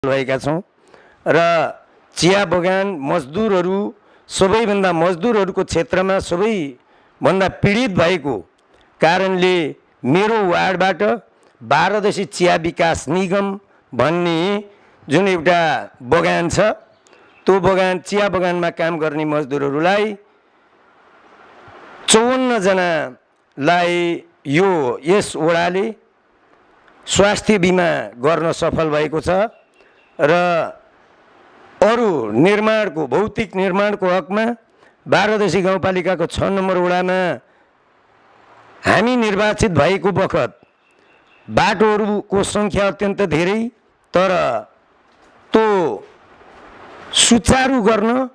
भएका छौँ र चिया बगान मजदुरहरू सबैभन्दा मजदुरहरूको क्षेत्रमा सबैभन्दा पीडित भएको कारणले मेरो वार्डबाट 12 चिया विकास निगम भन्ने जुन एउटा बगान छ त्यो बगान चिया बगानमा काम गर्ने मजदुरहरूलाई 54 जनालाई यस वडाले स्वास्थ्य बिमा गर्न सफल भएको छ र अरू निर्माणको भौतिक निर्माणको हकमा 12 गाउँपालिकाको 6 नम्बर वडामा हामी निर्वाचित भएको बखत बाटोहरूको सङ्ख्या अत्यन्त धेरै तर त्यो सुचारू गर्न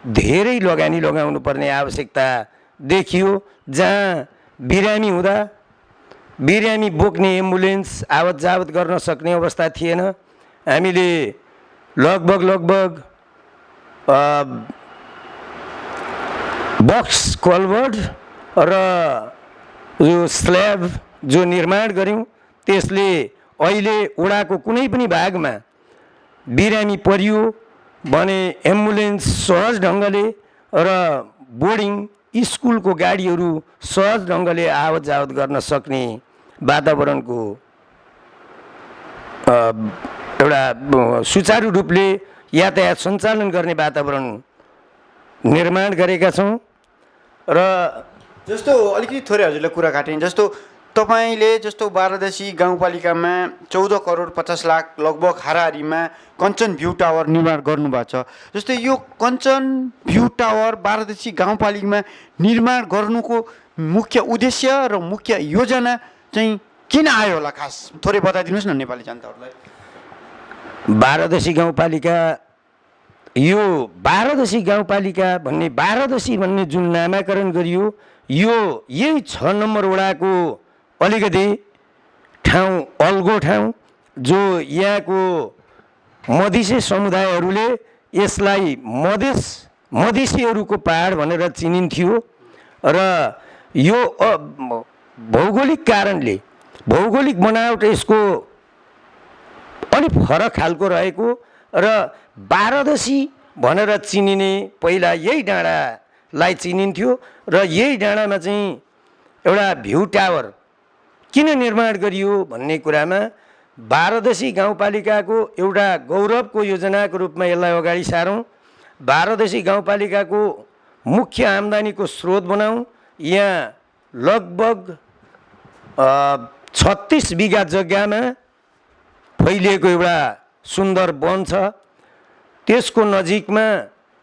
धेरै लगानी लगाउनु पर्ने आवश्यकता देखियो। जहाँ बिरामी हुँदा बिरामी बोक्ने एम्बुलेन्स आवत जावत गर्न सक्ने अवस्था थिएन। हामीले लगभग बक्स कल्भर्ट र यो स्ल्याब जो निर्माण गऱ्यौँ त्यसले अहिले वडाको कुनै पनि भागमा बिरामी परियो भने एम्बुलेन्स सहज ढङ्गले र बोर्डिङ स्कुलको गाडीहरू सहज ढङ्गले आवत जावत गर्न सक्ने वातावरणको एउटा सुचारू रूपले यातायात सञ्चालन गर्ने वातावरण निर्माण गरेका छौँ। र जस्तो अलिकति थोरै हजुरले कुरा काटेँ, जस्तो तपाईँले जस्तो 12 गाउँपालिकामा 14 करोड 50 लाख लगभग हाराहारीमा कञ्चन भ्यू टावर निर्माण गर्नुभएको छ। जस्तै यो कञ्चन भ्यू टावर 12 गाउँपालिकामा निर्माण गर्नुको मुख्य उद्देश्य र मुख्य योजना चाहिँ किन आयो होला, खास थोरै बताइदिनुहोस् न नेपाली जनताहरूलाई। 12 गाउँपालिका यो 12 गाउँपालिका भन्ने 12 भन्ने जुन नामाकरण गरियो यो यही 6 नम्बर वडाको अलिकति ठाउँ अल्गो ठाउँ जो यहाँको मधेसी समुदायहरूले यसलाई मधेसीहरूको पहाड भनेर चिनिन्थ्यो र यो भौगोलिक कारणले भौगोलिक बनावट यसको अलिक फरक खालको रहेको र 12 भनेर चिनिने पहिला यही डाँडालाई चिनिन्थ्यो र यही डाँडामा चाहिँ एउटा भ्यू टावर किन निर्माण गरियो भन्ने कुरामा 12 गाउँपालिकाको एउटा गौरवको योजनाको रूपमा यसलाई अगाडि सारौँ। 12 गाउँपालिकाको मुख्य आम्दानीको स्रोत बनाऊँ। यहाँ लगभग 36 बिघा जग्गामा फैलिएको एउटा सुन्दर वन छ। त्यसको नजिकमा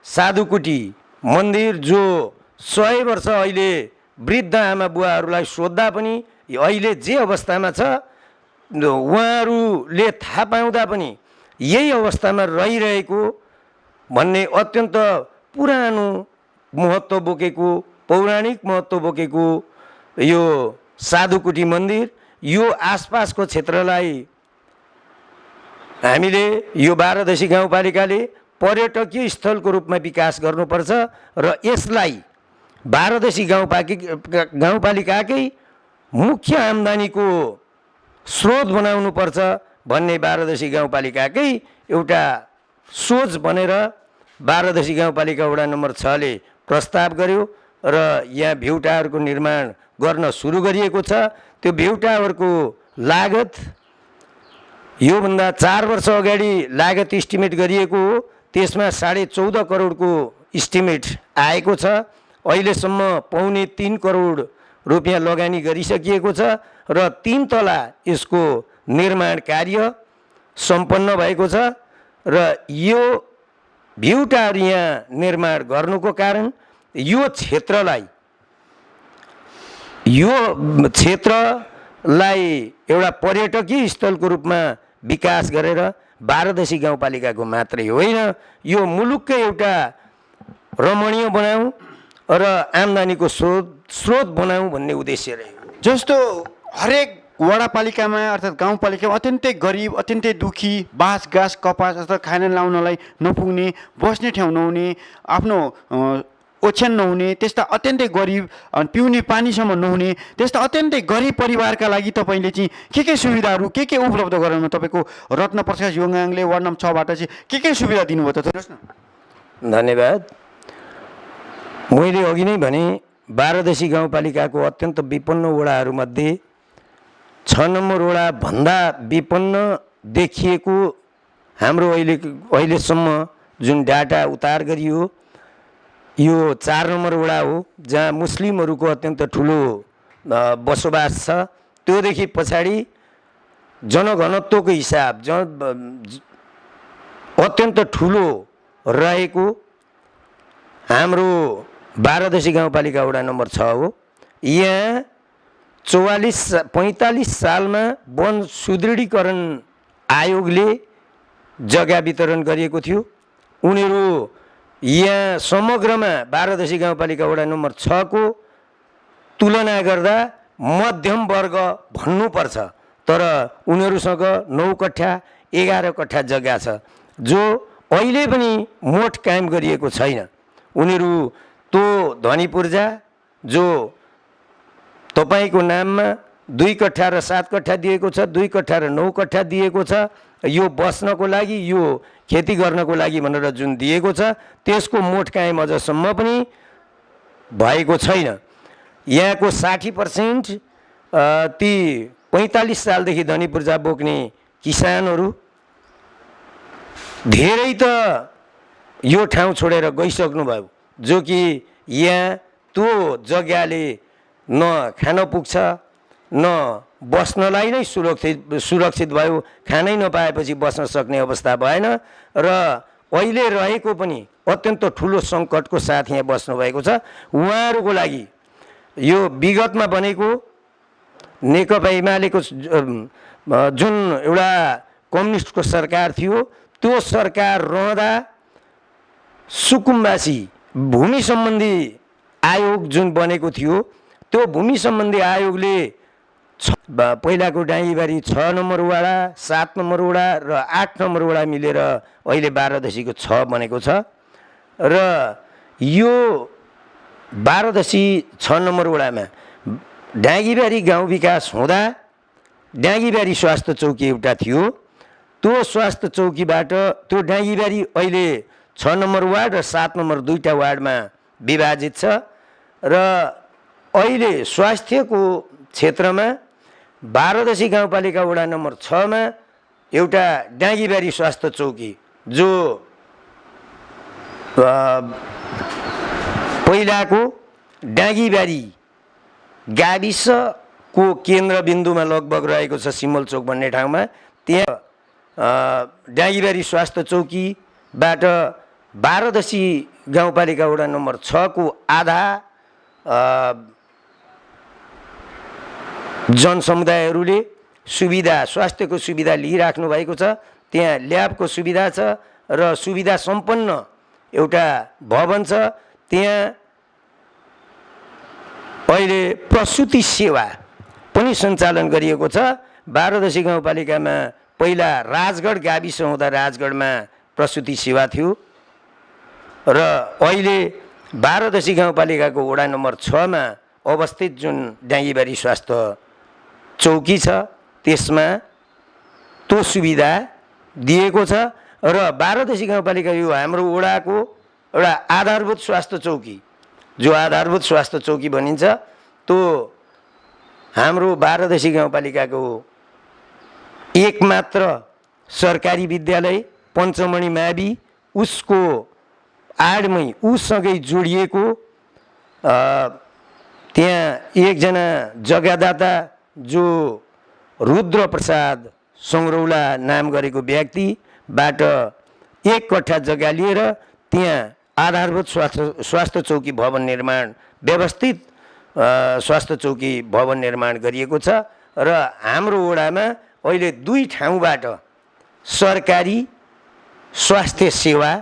साधुकुटी मन्दिर जो 100 वर्ष अहिले वृद्ध आमा बुवाहरूलाई सोद्धा पनि अहिले जे अवस्थामा छ उहाँहरूले थाहा पाउँदा पनि यही अवस्थामा रहिरहेको भन्ने अत्यन्त पुरानो महत्त्व बोकेको पौराणिक महत्त्व बोकेको यो साधुकुटी मन्दिर यो आसपासको क्षेत्रलाई हामीले यो 12 गाउँपालिकाले पर्यटकीय स्थलको रूपमा विकास गर्नुपर्छ र यसलाई 12 गाउँपालिकाकै मुख्य आम्दानीको स्रोत बनाउनुपर्छ भन्ने 12 गाउँपालिकाकै एउटा सोच बनेर 12 गाउँपालिका वडा नम्बर 6 ले प्रस्ताव गर्यो र यहाँ भ्यू टावरको निर्माण गर्न सुरु गरिएको छ। त्यो भ्यू टावरको लागत योभन्दा 4 वर्ष अगाडि लागत इस्टिमेट गरिएको हो। त्यसमा 14.5 करोडको इस्टिमेट आएको छ। अहिलेसम्म 2.25 करोड रुपियाँ लगानी गरिसकिएको छ र 3 तला यसको निर्माण कार्य सम्पन्न भएको छ र यो भ्यू टावर यहाँ निर्माण गर्नुको कारण यो क्षेत्रलाई एउटा पर्यटकीय स्थलको रूपमा विकास गरेर 12 गाउँपालिकाको मात्रै होइन यो मुलुककै एउटा रमणीय बनाऊँ र आम्दानीको स्रोत बनाऊँ भन्ने उद्देश्य रह्यो। जस्तो हरेक वडापालिकामा अर्थात् गाउँपालिकामा अत्यन्तै गरिब अत्यन्तै दुखी बाँस गाँस कपास अथवा खाना लाउनलाई नपुग्ने बस्ने ठाउँ नहुने आफ्नो ओछ्यान नहुने, त्यस्ता अत्यन्तै गरिब पिउने पानीसम्म नहुने त्यस्ता अत्यन्तै गरिब परिवारका लागि तपाईँले चाहिँ के सुविधाहरू के उपलब्ध गराउनु तपाईँको रत्न प्रकाश योङगाङले वार्ड नम्बर 6 बाट चाहिँ के सुविधा दिनुभयो त हेर्नुहोस् न। धन्यवाद। मैले अघि नै भने बाह्रदेशी गाउँपालिकाको अत्यन्त विपन्न वडाहरूमध्ये 6 नम्बर वडा भन्दा विपन्न देखिएको हाम्रो अहिलेसम्म जुन डाटा उतार गरियो यो 4 नम्बर वडा हो, जहाँ मुस्लिमहरूको अत्यन्त ठुलो बसोबास छ। त्योदेखि पछाडि जनघनत्वको हिसाब अत्यन्त ठुलो रहेको हाम्रो बाह्रदेशी गाउँपालिका वडा नम्बर 6 हो। यहाँ 45 सालमा वन सुदृढीकरण आयोगले जग्गा वितरण गरिएको थियो। उनीहरू यहाँ समग्रमा बाह्रदेशी गाउँपालिका वडा नम्बर 6 को तुलना गर्दा मध्यम वर्ग भन्नुपर्छ, तर उनीहरूसँग 9 कट्ठा 11 कट्ठा जग्गा छ, जो अहिले पनि मोठ कायम गरिएको छैन। उनीहरू तो ध्वनि पूर्जा जो तपाईँको नाममा 2 कट्ठा र 7 कट्ठा दिएको छ, 2 कट्ठा र 9 कट्ठा दिएको छ, यो बस्नको लागि यो खेती गर्नको लागि भनेर जुन दिएको छ त्यसको मोठ कायम अझसम्म पनि भएको छैन। यहाँको 60% ती 45 सालदेखि ध्वनि पूर्जा बोक्ने किसानहरू धेरै त यो ठाउँ छोडेर गइसक्नुभयो, जो कि यहाँ त्यो जग्गाले न खान पुग्छ न बस्नलाई नै सुरक्षित भयो, खानै नपाएपछि बस्न सक्ने अवस्था भएन र अहिले रहेको पनि अत्यन्त ठुलो सङ्कटको साथ यहाँ बस्नुभएको छ। उहाँहरूको लागि यो विगतमा बनेको नेकपा एमालेको जुन एउटा कम्युनिस्टको सरकार थियो, त्यो सरकार रहँदा सुकुम्बासी भूमि सम्बन्धी आयोग जुन बनेको थियो, त्यो भूमि सम्बन्धी आयोगले पहिलाको डाँगीबारी 6 नम्बर वडा, 7 नम्बर वडा र 8 नम्बर वडा मिलेर अहिले बाह्रदेशीको 6 बनेको छ। र यो बाह्रदेशी 6 नम्बर वडामा डाँगीबारी गाउँ विकास हुँदा डाँगीबारी स्वास्थ्य चौकी एउटा थियो। त्यो स्वास्थ्य चौकीबाट त्यो डाँगीबारी अहिले 6 नम्बर वार्ड र 7 नम्बर 2टा वार्डमा विभाजित छ र अहिले स्वास्थ्यको क्षेत्रमा बाह्रदेशी गाउँपालिका वडा नम्बर 6 मा एउटा डाँगीबारी स्वास्थ्य चौकी जो पहिलाको डाँगीबारी गाविसको केन्द्रबिन्दुमा लगभग रहेको छ सिमलचोक भन्ने ठाउँमा। त्यहाँ डाँगीबारी स्वास्थ्य चौकीबाट बाह्रदेशी गाउँपालिका वडा नम्बर 6 को आधा जनसमुदायहरूले स्वास्थ्यको सुविधा लिइराख्नु भएको छ। त्यहाँ ल्याबको सुविधा छ र सुविधा सम्पन्न एउटा भवन छ। त्यहाँ अहिले प्रसुति सेवा पनि सञ्चालन गरिएको छ। बाह्रदेशी गाउँपालिकामा पहिला राजगढ गाविस हुँदा राजगढमा प्रसुति सेवा थियो र अहिले बाह्रदेशी गाउँपालिकाको वडा नम्बर 6 मा अवस्थित जुन डाँगीबारी स्वास्थ्य चौकी छ त्यसमा त्यो सुविधा दिएको छ र बाह्रदेशी गाउँपालिका यो हाम्रो वडाको एउटा आधारभूत स्वास्थ्य चौकी, जो आधारभूत स्वास्थ्य चौकी भनिन्छ, त्यो हाम्रो बाह्रदेशी गाउँपालिकाको एकमात्र सरकारी विद्यालय पञ्चमणी मावि, उसको आडमै उसँगै जोडिएको त्यहाँ एकजना जग्गादाता जो रुद्र प्रसाद सङ्ग्रौला नाम गरेको व्यक्तिबाट 1 कट्ठा जग्गा लिएर त्यहाँ आधारभूत स्वास्थ्य चौकी भवन निर्माण, व्यवस्थित स्वास्थ्य चौकी भवन निर्माण गरिएको छ र हाम्रो वडामा अहिले 2 ठाउँबाट सरकारी स्वास्थ्य सेवा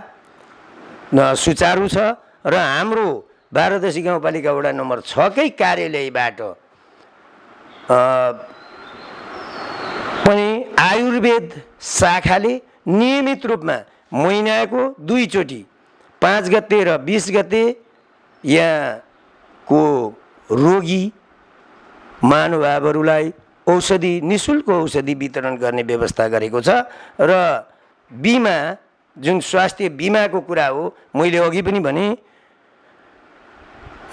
सुचारू छ र हाम्रो बाह्रदेशी गाउँपालिका वडा नम्बर 6 कै कार्यालयबाट पनि आयुर्वेद शाखाले नियमित रूपमा महिनाको 2 चोटि 5 गते र 20 गते यहाँको रोगी महानुभावहरूलाई औषधि निःशुल्क औषधि वितरण गर्ने व्यवस्था गरेको छ। र बिमा जुन स्वास्थ्य बिमाको कुरा हो, मैले अघि पनि भने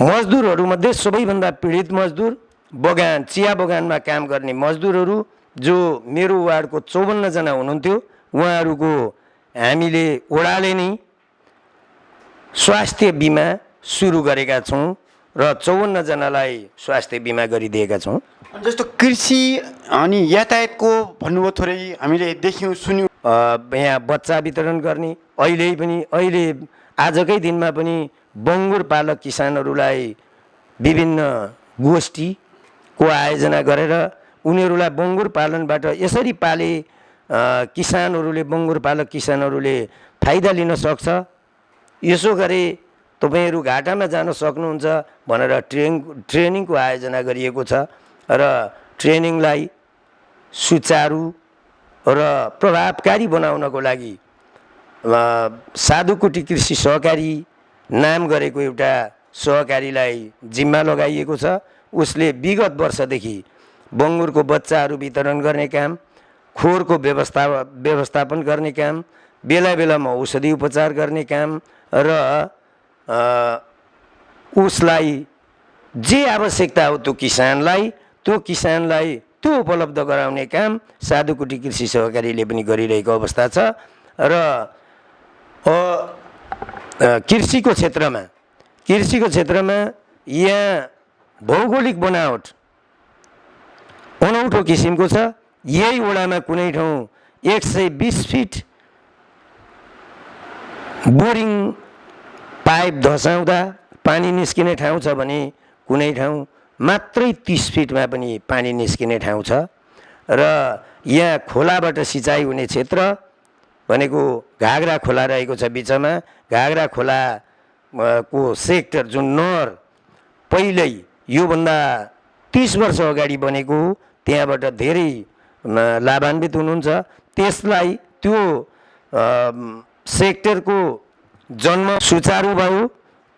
मजदुरहरूमध्ये सबैभन्दा पीडित मजदुर बगान चिया बगानमा काम गर्ने मजदुरहरू जो मेरो वार्डको 54 जना हुनुहुन्थ्यो, उहाँहरूको हामीले ओडाले नै स्वास्थ्य बिमा सुरु गरेका छौँ र 54 जनालाई स्वास्थ्य बिमा गरिदिएका छौँ। जस्तो कृषि अनि यातायातको भन्नुभयो, थोरै हामीले देख्यौँ सुन्यौँ। यहाँ बच्चा वितरण गर्ने, अहिले आजकै दिनमा पनि बङ्गुर पालक किसानहरूलाई विभिन्न गोष्ठीको आयोजना गरेर उनीहरूलाई बङ्गुर पालनबाट यसरी पाले किसानहरूले बङ्गुर पालक किसानहरूले फाइदा लिन सक्छ, यसो गरे तपाईँहरू घाटामा जान सक्नुहुन्छ भनेर ट्रेनिङको आयोजना गरिएको छ। र ट्रेनिङलाई सुचारू र प्रभावकारी बनाउनको लागि साधुकुटी कृषि सहकारी नाम गरेको एउटा सहकारीलाई जिम्मा लगाइएको छ। उसले विगत वर्षदेखि बङ्गुरको बच्चाहरू वितरण गर्ने काम, खोरको व्यवस्थापन गर्ने काम, बेला बेलामा औषधि उपचार गर्ने काम र उसलाई जे आवश्यकता हो त्यो किसानलाई त्यो उपलब्ध गराउने काम साधुकुटी कृषि सहकारीले पनि गरिरहेको अवस्था छ। र कृषिको क्षेत्रमा यहाँ भौगोलिक बनावट अनौठो किसिमको छ। यही वडामा कुनै ठाउँ 120 फिट बोरिङ पाइप धसाउँदा पानी निस्किने ठाउँ छ भने कुनै ठाउँ मात्रै 30 फिटमा पनि पानी निस्किने ठाउँ छ। र यहाँ खोलाबाट सिँचाइ हुने क्षेत्र भनेको घाग्रा खोला रहेको छ बिचमा। घाग्रा खोलाको सेक्टर जुन नहर पहिल्यै योभन्दा 30 वर्ष अगाडि बनेको हो, त्यहाँबाट धेरै लाभान्वित हुनुहुन्छ। त्यसलाई त्यो सेक्टरको जन्म सुचारू भयो,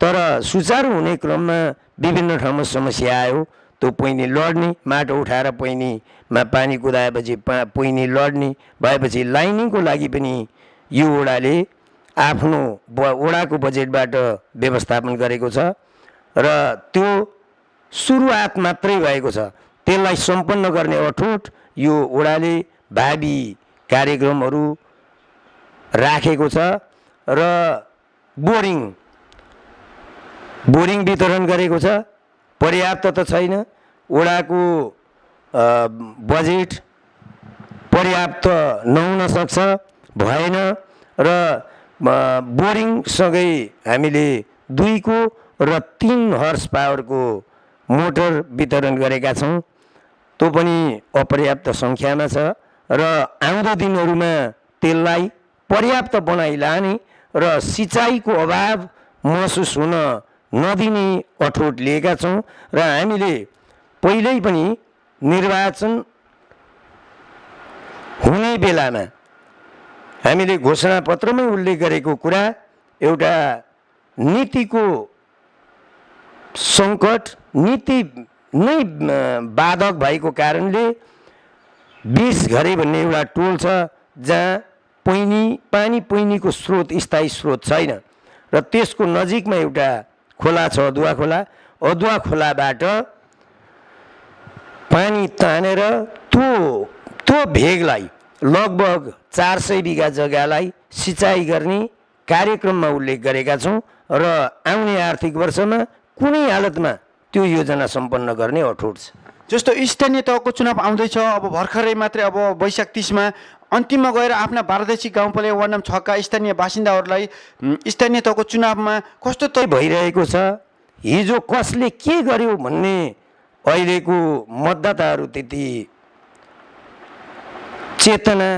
तर सुचारू हुने क्रममा विभिन्न ठाउँमा समस्या आयो। त्यो पैनी लड्ने, माटो उठाएर पैनीमा पानी कुदाएपछि पैनी लड्ने भएपछि लाइनिङको लागि पनि यो वडाले आफ्नो वडाको बजेटबाट व्यवस्थापन गरेको छ। र त्यो सुरुवात मात्रै भएको छ, त्यसलाई सम्पन्न गर्ने अठोट यो वडाले भावी कार्यक्रमहरू राखेको छ। र बोरिङ वितरण गरेको छ। पर्याप्त त छैन, वडाको बजेट पर्याप्त नहुन सक्छ, भएन। र बोरिङसँगै हामीले 2 को र 3 हर्स पावरको मोटर वितरण गरेका छौँ। त्यो पनि अपर्याप्त सङ्ख्यामा छ र आउँदो दिनहरूमा त्यसलाई पर्याप्त बनाइलाने र सिँचाइको अभाव महसुस हुन नदिने अठोट लिएका छौँ। र हामीले पहिल्यै पनि निर्वाचन हुने बेलामा हामीले घोषणापत्रमै उल्लेख गरेको कुरा, एउटा नीतिको सङ्कट, नीति नै बाधक भएको कारणले 20 घरे भन्ने एउटा टोल छ जहाँ पैनीको स्रोत, स्थायी स्रोत छैन। र त्यसको नजिकमा एउटा खोला छ, अदुवा खोलाबाट पानी तानेर त्यो भेगलाई लगभग 400 बिघा जग्गालाई सिँचाइ गर्ने कार्यक्रममा उल्लेख गरेका छौँ। र आउने आर्थिक वर्षमा कुनै हालतमा त्यो योजना सम्पन्न गर्ने अठोट छ। जस्तो स्थानीय तहको चुनाव आउँदैछ, अब भर्खरै मात्रै अब वैशाख 30मा अन्तिममा गएर आफ्ना बारादेशी गाउँपालिका वार्ड नम्बर 6 का स्थानीय बासिन्दाहरूलाई स्थानीय तहको चुनावमा कस्तो भइरहेको छ, हिजो कसले के गर्यो भन्ने अहिलेको मतदाताहरू त्यति चेतना